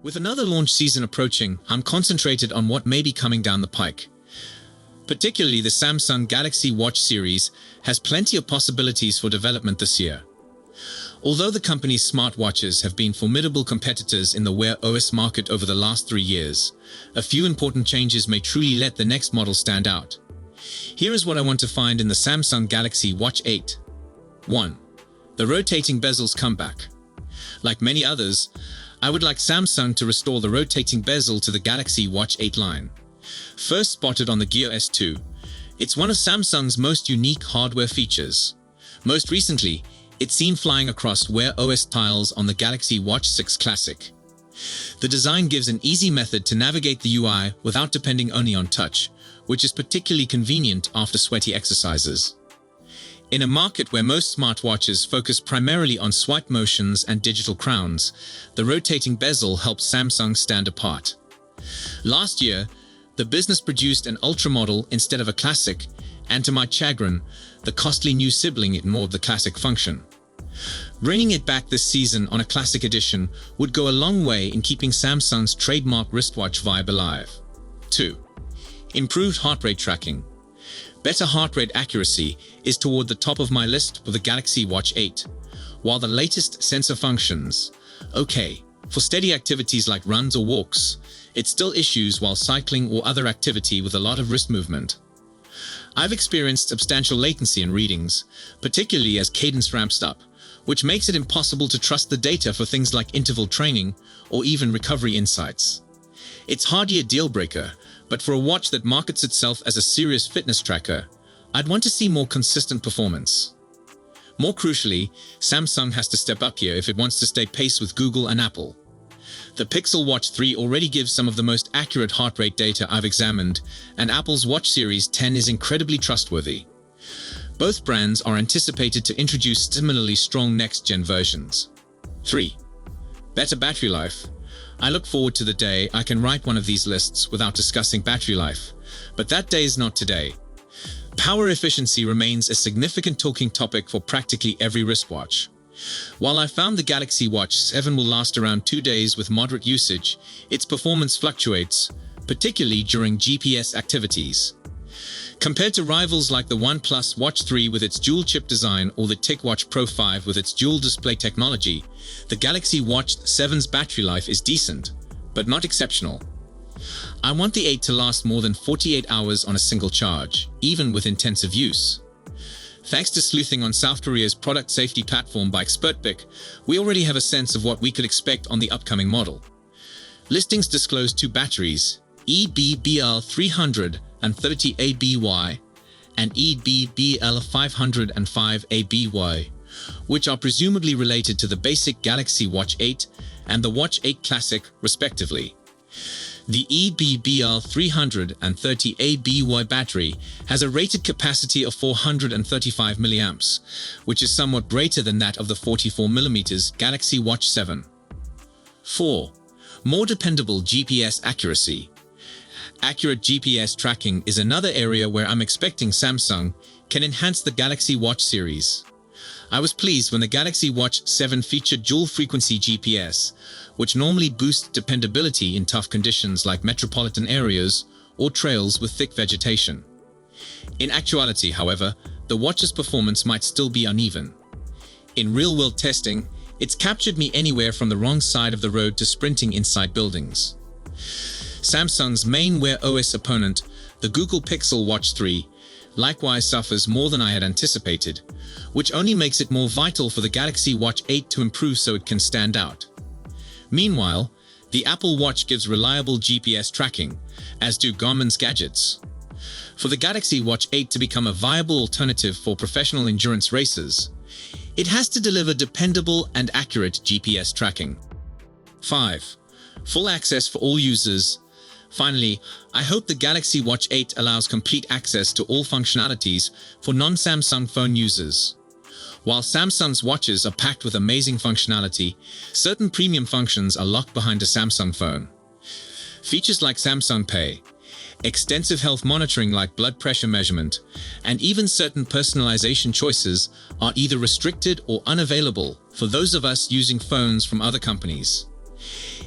With another launch season approaching, I'm concentrated on what may be coming down the pike. Particularly the Samsung Galaxy Watch series has plenty of possibilities for development this year. Although the company's smartwatches have been formidable competitors in the Wear OS market over the last 3 years, a few important changes may truly let the next model stand out. Here is what I want to find in the Samsung Galaxy Watch 8. 1. The rotating bezels come back. Like many others, I would like Samsung to restore the rotating bezel to the Galaxy Watch 8 line. First spotted on the Gear S2, it's one of Samsung's most unique hardware features. Most recently, it's seen flying across Wear OS tiles on the Galaxy Watch 6 Classic. The design gives an easy method to navigate the UI without depending only on touch, which is particularly convenient after sweaty exercises. In a market where most smartwatches focus primarily on swipe motions and digital crowns, the rotating bezel helps Samsung stand apart. Last year, the business produced an Ultra model instead of a Classic, and to my chagrin, the costly new sibling ignored the Classic function. Bringing it back this season on a Classic edition would go a long way in keeping Samsung's trademark wristwatch vibe alive. 2. Improved heart rate tracking. Better heart rate accuracy is toward the top of my list for the Galaxy Watch 8, while the latest sensor functions, okay, for steady activities like runs or walks, it still issues while cycling or other activity with a lot of wrist movement. I've experienced substantial latency in readings, particularly as cadence ramps up, which makes it impossible to trust the data for things like interval training or even recovery insights. It's hardly a deal breaker, but for a watch that markets itself as a serious fitness tracker, I'd want to see more consistent performance. More crucially, Samsung has to step up here if it wants to stay pace with Google and Apple. The Pixel Watch 3 already gives some of the most accurate heart rate data I've examined, and Apple's Watch Series 10 is incredibly trustworthy. Both brands are anticipated to introduce similarly strong next-gen versions. 3. Better battery life. I look forward to the day I can write one of these lists without discussing battery life, but that day is not today. Power efficiency remains a significant talking topic for practically every wristwatch. While I found the Galaxy Watch 7 will last around 2 days with moderate usage, its performance fluctuates, particularly during GPS activities. Compared to rivals like the OnePlus Watch 3 with its dual-chip design or the TicWatch Pro 5 with its dual-display technology, the Galaxy Watch 7's battery life is decent, but not exceptional. I want the 8 to last more than 48 hours on a single charge, even with intensive use. Thanks to sleuthing on South Korea's product safety platform by ExpertPick, we already have a sense of what we could expect on the upcoming model. Listings disclose 2 batteries, EBBL330ABY and EBBL505ABY, which are presumably related to the basic Galaxy Watch 8 and the Watch 8 Classic, respectively. The EBBL330ABY battery has a rated capacity of 435 mAh, which is somewhat greater than that of the 44mm Galaxy Watch 7. 4. More dependable GPS accuracy. Accurate GPS tracking is another area where I'm expecting Samsung can enhance the Galaxy Watch series. I was pleased when the Galaxy Watch 7 featured dual-frequency GPS, which normally boosts dependability in tough conditions like metropolitan areas or trails with thick vegetation. In actuality, however, the watch's performance might still be uneven. In real-world testing, it's captured me anywhere from the wrong side of the road to sprinting inside buildings. Samsung's main Wear OS opponent, the Google Pixel Watch 3, likewise suffers more than I had anticipated, which only makes it more vital for the Galaxy Watch 8 to improve so it can stand out. Meanwhile, the Apple Watch gives reliable GPS tracking, as do Garmin's gadgets. For the Galaxy Watch 8 to become a viable alternative for professional endurance racers, it has to deliver dependable and accurate GPS tracking. 5. Full access for all users. Finally, I hope the Galaxy Watch 8 allows complete access to all functionalities for non-Samsung phone users. While Samsung's watches are packed with amazing functionality, certain premium functions are locked behind a Samsung phone. Features like Samsung Pay, extensive health monitoring like blood pressure measurement, and even certain personalization choices are either restricted or unavailable for those of us using phones from other companies.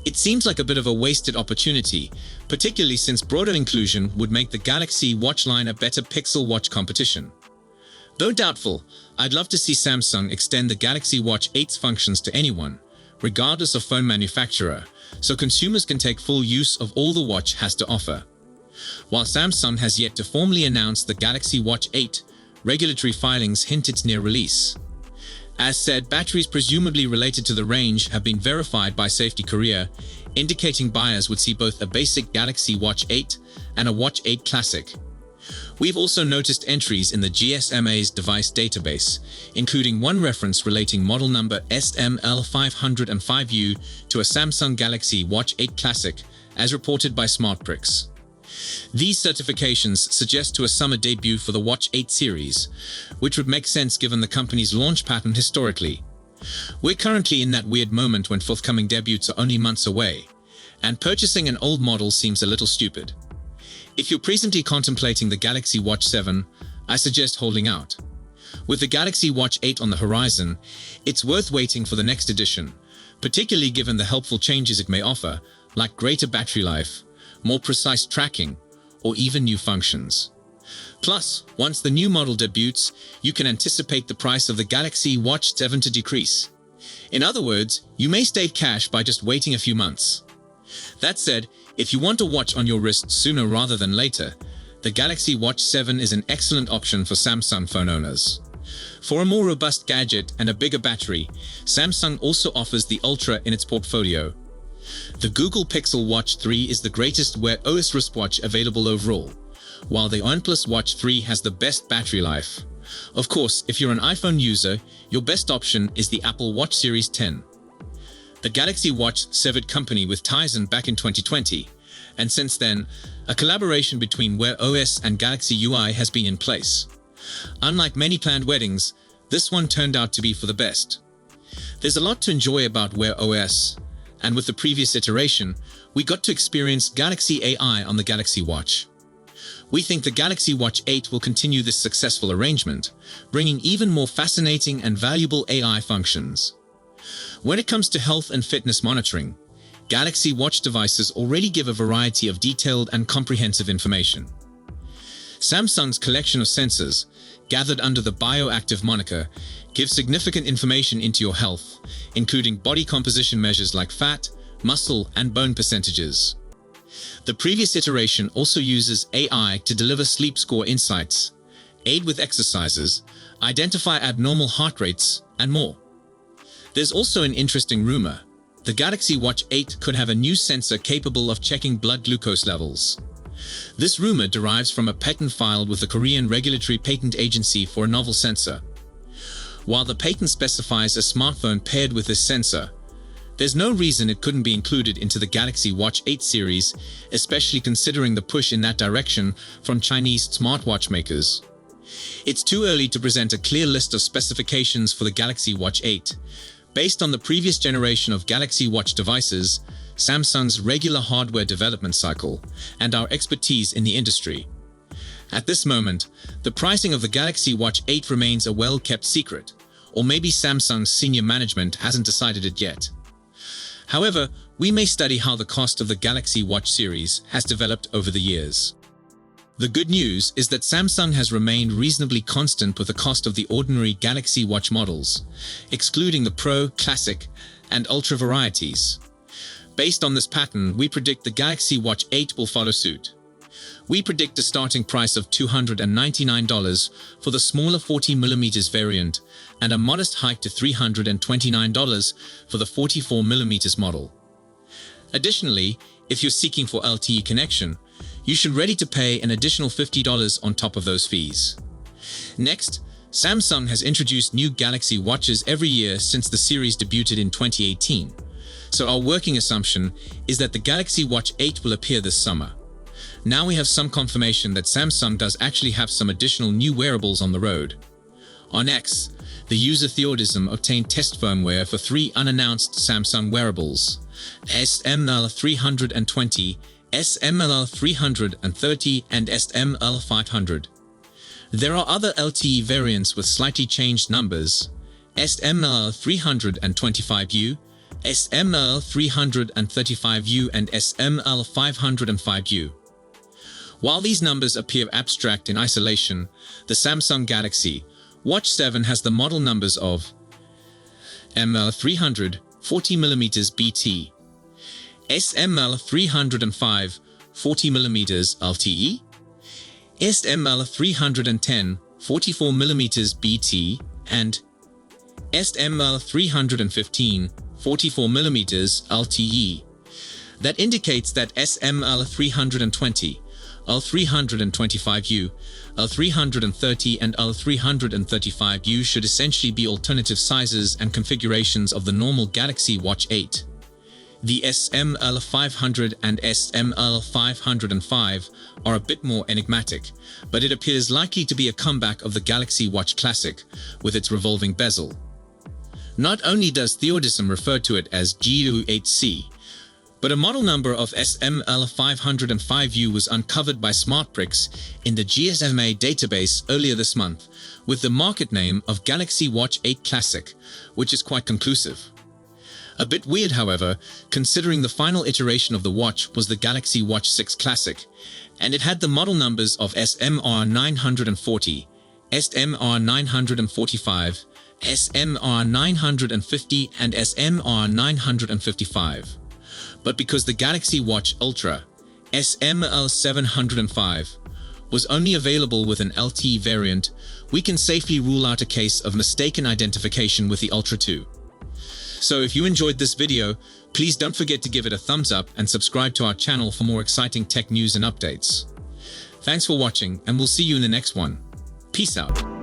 It seems like a bit of a wasted opportunity, particularly since broader inclusion would make the Galaxy Watch line a better Pixel Watch competition. Though doubtful, I'd love to see Samsung extend the Galaxy Watch 8's functions to anyone, regardless of phone manufacturer, so consumers can take full use of all the watch has to offer. While Samsung has yet to formally announce the Galaxy Watch 8, regulatory filings hint its near release. As said, batteries presumably related to the range have been verified by Safety Korea, indicating buyers would see both a basic Galaxy Watch 8 and a Watch 8 Classic. We've also noticed entries in the GSMA's device database, including one reference relating model number SML505U to a Samsung Galaxy Watch 8 Classic, as reported by SmartPrix. These certifications suggest to a summer debut for the Watch 8 series, which would make sense given the company's launch pattern historically. We're currently in that weird moment when forthcoming debuts are only months away, and purchasing an old model seems a little stupid. If you're presently contemplating the Galaxy Watch 7, I suggest holding out. With the Galaxy Watch 8 on the horizon, it's worth waiting for the next edition, particularly given the helpful changes it may offer, like greater battery life, more precise tracking, or even new functions. Plus, once the new model debuts, you can anticipate the price of the Galaxy Watch 7 to decrease. In other words, you may save cash by just waiting a few months. That said, if you want a watch on your wrist sooner rather than later, the Galaxy Watch 7 is an excellent option for Samsung phone owners. For a more robust gadget and a bigger battery, Samsung also offers the Ultra in its portfolio. The Google Pixel Watch 3 is the greatest Wear OS wristwatch available overall, while the OnePlus Watch 3 has the best battery life. Of course, if you're an iPhone user, your best option is the Apple Watch Series 10. The Galaxy Watch severed company with Tizen back in 2020, and since then, a collaboration between Wear OS and Galaxy UI has been in place. Unlike many planned weddings, this one turned out to be for the best. There's a lot to enjoy about Wear OS, and with the previous iteration, we got to experience Galaxy AI on the Galaxy Watch. We think the Galaxy Watch 8 will continue this successful arrangement, bringing even more fascinating and valuable AI functions. When it comes to health and fitness monitoring, Galaxy Watch devices already give a variety of detailed and comprehensive information. Samsung's collection of sensors, gathered under the Bioactive moniker, gives significant information into your health, including body composition measures like fat, muscle, and bone percentages. The previous iteration also uses AI to deliver sleep score insights, aid with exercises, identify abnormal heart rates, and more. There's also an interesting rumor. The Galaxy Watch 8 could have a new sensor capable of checking blood glucose levels. This rumor derives from a patent filed with the Korean Regulatory Patent Agency for a novel sensor. While the patent specifies a smartphone paired with this sensor, there's no reason it couldn't be included into the Galaxy Watch 8 series, especially considering the push in that direction from Chinese smartwatch makers. It's too early to present a clear list of specifications for the Galaxy Watch 8. Based on the previous generation of Galaxy Watch devices, Samsung's regular hardware development cycle, and our expertise in the industry. At this moment, the pricing of the Galaxy Watch 8 remains a well-kept secret, or maybe Samsung's senior management hasn't decided it yet. However, we may study how the cost of the Galaxy Watch series has developed over the years. The good news is that Samsung has remained reasonably constant with the cost of the ordinary Galaxy Watch models, excluding the Pro, Classic, and Ultra varieties. Based on this pattern, we predict the Galaxy Watch 8 will follow suit. We predict a starting price of $299 for the smaller 40mm variant and a modest hike to $329 for the 44mm model. Additionally, if you're seeking for LTE connection, you should ready to pay an additional $50 on top of those fees. Next, Samsung has introduced new Galaxy Watches every year since the series debuted in 2018, so our working assumption is that the Galaxy Watch 8 will appear this summer. Now we have some confirmation that Samsung does actually have some additional new wearables on the road. On X, the user Theodism obtained test firmware for 3 unannounced Samsung wearables: SML320, SML330, and SML500. There are other LTE variants with slightly changed numbers: SML325U, SML335U and SML505U. While these numbers appear abstract in isolation, the Samsung Galaxy Watch 7 has the model numbers of ML300 40mm BT, SML305 40mm LTE, SML310 44mm BT, and SML315 44mm LTE. That indicates that SML320, L325U, L330 and L335U should essentially be alternative sizes and configurations of the normal Galaxy Watch 8. The SML500 and SML505 are a bit more enigmatic, but it appears likely to be a comeback of the Galaxy Watch Classic with its revolving bezel. Not only does Theodism refer to it as GU8C, but a model number of SML505U was uncovered by SmartBricks in the GSMA database earlier this month with the market name of Galaxy Watch 8 Classic, which is quite conclusive. A bit weird, however, considering the final iteration of the watch was the Galaxy Watch 6 Classic, and it had the model numbers of SMR940, SMR945, SMR950 and SMR955. But because the Galaxy Watch Ultra, SML705, was only available with an LTE variant, we can safely rule out a case of mistaken identification with the Ultra 2. So if you enjoyed this video, please don't forget to give it a thumbs up and subscribe to our channel for more exciting tech news and updates. Thanks for watching, and we'll see you in the next one. Peace out.